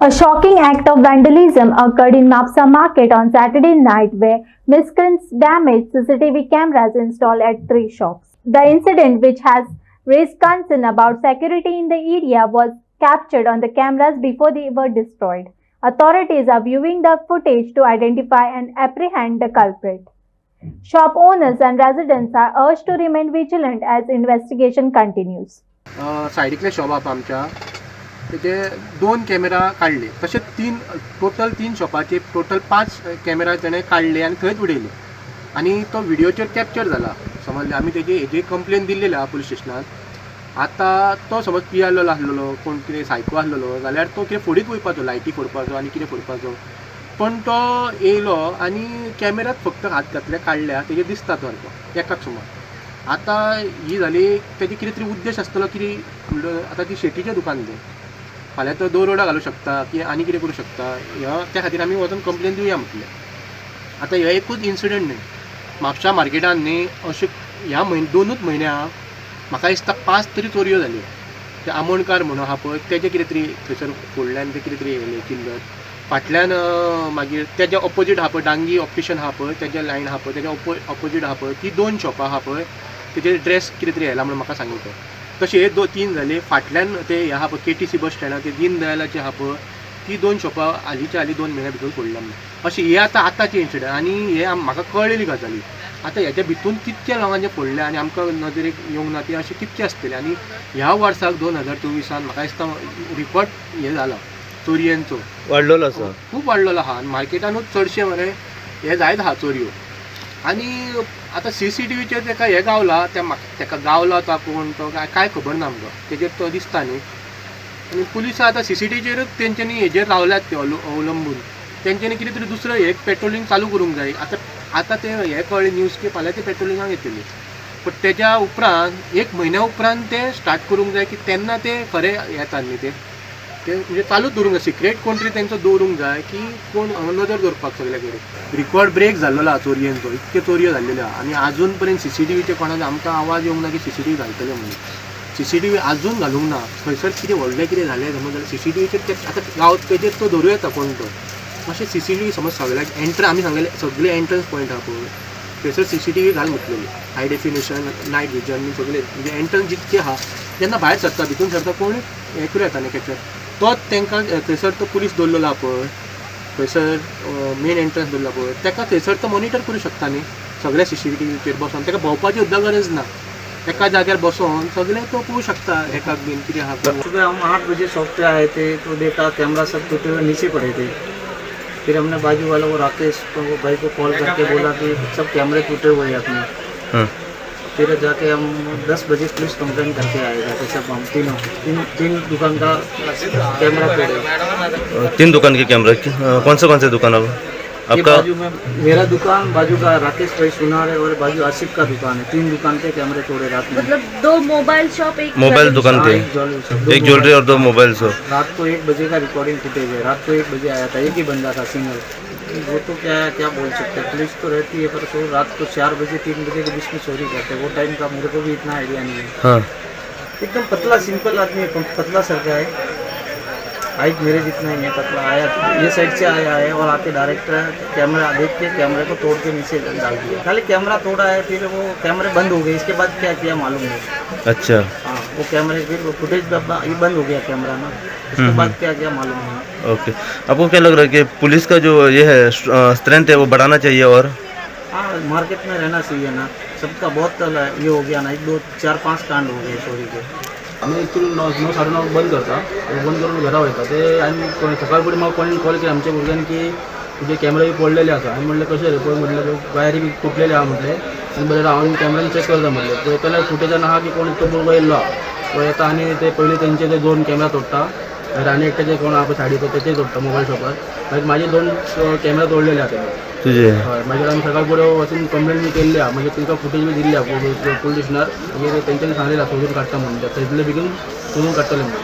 A shocking act of vandalism occurred in Mapsa Market on Saturday night where miscreants damaged CCTV cameras installed at 3 shops. The incident, which has raised concern about security in the area, was captured on the cameras before they were destroyed. Authorities are viewing the footage to identify and apprehend the culprit. Shop owners and residents are urged to remain vigilant as investigation continues. सायडीतले shop आहा आमच्या तेजे 2 camera काडले तशेंच total 3 शॉपाचे total 5 camera तेणें काडले आनी थंयच उडयले आनी तो व्हिडिओचेर कॅप्चर जाला. समजले आमी हेजी कंप्लेन दिल्लेली आहा पुलीस स्टेशनात. आतां तो समज पियाल्लो आसलेलो कोण कितें सायको आसलेलो जाल्यार तो कितें फोडीत वयपाचो, लायटी फोडपाचो आनी कितें फोडपाचो. पण तो येयलो आनी कॅमेरात फक्त हात घातले काडल्या तेजे दिसता सारको एकाक समज. आतां ही जाली तेजी कितें तरी उद्देश आसतलो कितें. आतां ती शेतीचें दुकान तें फाल्यां तो दोरोडा घालूं शकता की आनी कितें करूं शकता त्या खातीर आमी वचून कंप्लेन दिवया म्हटलें. आतां हो एकूच इन्सिडंट न्ही, म्हापशा मार्केटान न्ही अशें ह्या दोनूच म्हयन्याक म्हाका दिसता 5 तरी चोरयो जाल्यो. ते आमोणकार म्हणून आहा पळय तेजें कितें तरी थंयसर फोडल्यान तें कितें तरी येयलें किल्लत. फाटल्यान मागीर तेज्या ऑपोजीट आहा पळय डांगी ऑप्टिशन आहा पळय तेजें लायन आहा पळय तेज्या ऑपोजीट आहा पळय ती 2 शॉपां आहा पळय तेजे ड्रेस कितें तरी येयला म्हणून म्हाका सांगितलें. तशें हे 2-3 जाले. फाटल्यान ते हे आहा पळय KTC बस स्टँडार ते दीन दयालाची आहा पळय ती 2 शॉपां हालींच्या हालीं 2 म्हयन्या भितर फोडल्या म्हणून. अशें हे आतांचे इन्सिडंट आनी हे म्हाका कळलेली गजाली. आतां हेच्या भितून कितक्या लोकांचे फोडले आनी आमकां नजरेक येवंक ना ती अशें कितके आसतले. आनी ह्या वर्साक 2024 म्हाका दिसता रिकॉर्ड हे जाला चोरयांचो वाडलेलो आसा, खूब वाडलेलो आहा. आनी मार्केटानूच चडशे मरे हे जायत आहा चोरयो. आनी आतां CCTVचेर तेका हे गावला तेका गावला तो कोण तो काय खबर ना आमकां तेजेर तो दिसता न्ही. आनी पुलिस आतां CCTVचेरूच तेंच्यांनी हेजेर रावल्यात ते अवलंबून तेंच्यांनी कितें तरी दुसरं एक पेट्रोलिंग चालू करूंक जाय. आतां ते हे कळ्ळें न्यूज की फाल्यां ते पेट्रोलिंगाक येतली. पण तेज्या उपरांत 1 म्हयन्या उपरांत ते स्टार्ट करूंक जाय की तेन्ना ते खरें येतात न्ही ते म्हणजे चालूच दवरूंक जाय. सिक्रेट कोण तरी तेंचो दवरूंक जाय की कोण नजर दवरपाक सगळे कडेन. रिकॉर्ड ब्रेक जाल्लो आहा चोरयांचो, इतके चोरयो जाल्लेल्यो आहा. आनी आजून पर्यंत CCTVचे कोणाक आमकां आवाज येवंक ना की CCTV घालतले म्हणून. CCTV आजून घालूंक ना. खंयसर कितें व्हडलें कितें जालें समज जाल्यार CCTVचेर ते आतां गांव तेजेर तो धरूं येता कोण तो. मातशें CCTV समज सगळ्याक आमी सांगलेले सगळे एंट्रन्स पॉयंट आहा पळय थंयसर CCTV घाल म्हटलेली. हाय डेफिनेशन नायट विजन सगळे म्हणजे एंट्रन्स जितके आहा जेन्ना भायर सरता भितून सरता कोण हें करूं येता न्ही कॅप्चर तोच तांकां थंयसर तो पुलीस दवरलेलो आहा पळय थंयसर मेन एंट्रन्स दवरला पळय ताका थंयसर तो मॉनिटर करूं शकता न्ही सगळ्या CCTVचेर बसोन. ताका भोंवपाची सुद्दां गरज ना. एका जाग्यार बसोन सगळे तो पळोवं शकता हेकाक बीन कितें आहा. सुबह हम 8 बजे शॉप पे आए थे तो देखा कैमरा सब टूटे हुए नीचे पड़े थे. फिर हमने बाजू वाला वो राकेश को भाई को कॉल करके बोला कि सब कैमरे टूटे हुए हैं अपने. फिर जाके हम 10 बजे पुलिस कंप्लेंट करके आए जाके सब हम तीन दुकान का कैमरा तोड़े. 3 दुकान के कैमरा कौन से दुकान अब आपका? बाजू में मेरा दुकान, बाजू का राकेश भाई सुनार है और बाजू आसिफ का दुकान है. 3 दुकान के कैमरे तोड़े रात में. मतलब 2 मोबाइल शॉप, एक मोबाइल दुकान थे, एक ज्वेलरी और 2 मोबाइल शॉप. रात को 1 बजे का रिकॉर्डिंग फुटेज है. रात को 1 बजे आया था, एक ही बंदा था सिंगल. वो तो क्या बोल सकते हैं. पुलिस तो रहती है पर तो रात को 4 बजे 3 बजे के बीच में चोरी करते हैं. वो टाइम का मेरे को भी इतना आइडिया नहीं है. हाँ, एकदम पतला सिंपल आदमी है, पतला सर का है. हाइट मेरे जितना ही है, पतला. आया ये साइड से आया है और आके डायरेक्ट कैमरा देख के कैमरे को तोड़ के नीचे डाल दिया. खाली कैमरा तोड़ा है, फिर वो कैमरे बंद हो गए. इसके बाद क्या किया मालूम नहीं. अच्छा. हाँ, वो कैमरे फिर वो फुटेज ये बंद हो गया कैमरा ना. उसके बाद क्या किया मालूम नहीं. ओके. आपको क्या लग रहा है कि पुलिस का जो ये है स्ट्रेंथ है वो बढ़ाना चाहिए? और हाँ, मार्केट में रहना चाहिए ना. सबका बहुत ये हो गया ना. 1 2 4 5 कांड हो गए चोरी के. आम्ही ॲक्च्युली 9 9:30 बंद करता. बंद करून घरा वयता ते आनी सकाळ फुडें म्हाका कोणी कॉल केला आमच्या भुरग्यांनी की तुजे कॅमेरा पडलेले आसा. आनी म्हणलें कशें रे पळय म्हटलें वायरी बी तुटलेले आहा म्हटलें. आनी बरें हांव कॅमेरान चॅक करता म्हटलें. पळयताल्यार फुटेजान आहा की कोण तो भुरगो येयल्लो आहा. तो येता आनी ते पयलीं तेंचे ते 2 कॅमेरा तोडटा. मागीर आनी एकट्याचे कोण आहा पळय सायडीचो तेचे तोडटा मोबायल शॉपार. मागीर म्हाजे 2 कॅमेरा तोडलेले आहा तेणे. तुझे हय. मागीर आमी सकाळ फुडें वचून कंप्लेन बी केल्ली आहा. मागीर तांकां फुटेज बी दिल्ली आहा पुलीस स्टेशनार. मागीर तेंच्यांनी सांगलेलें आहा सोदून काडटा म्हणून. थंयतले बेगीन सोदून काडटले म्हणून.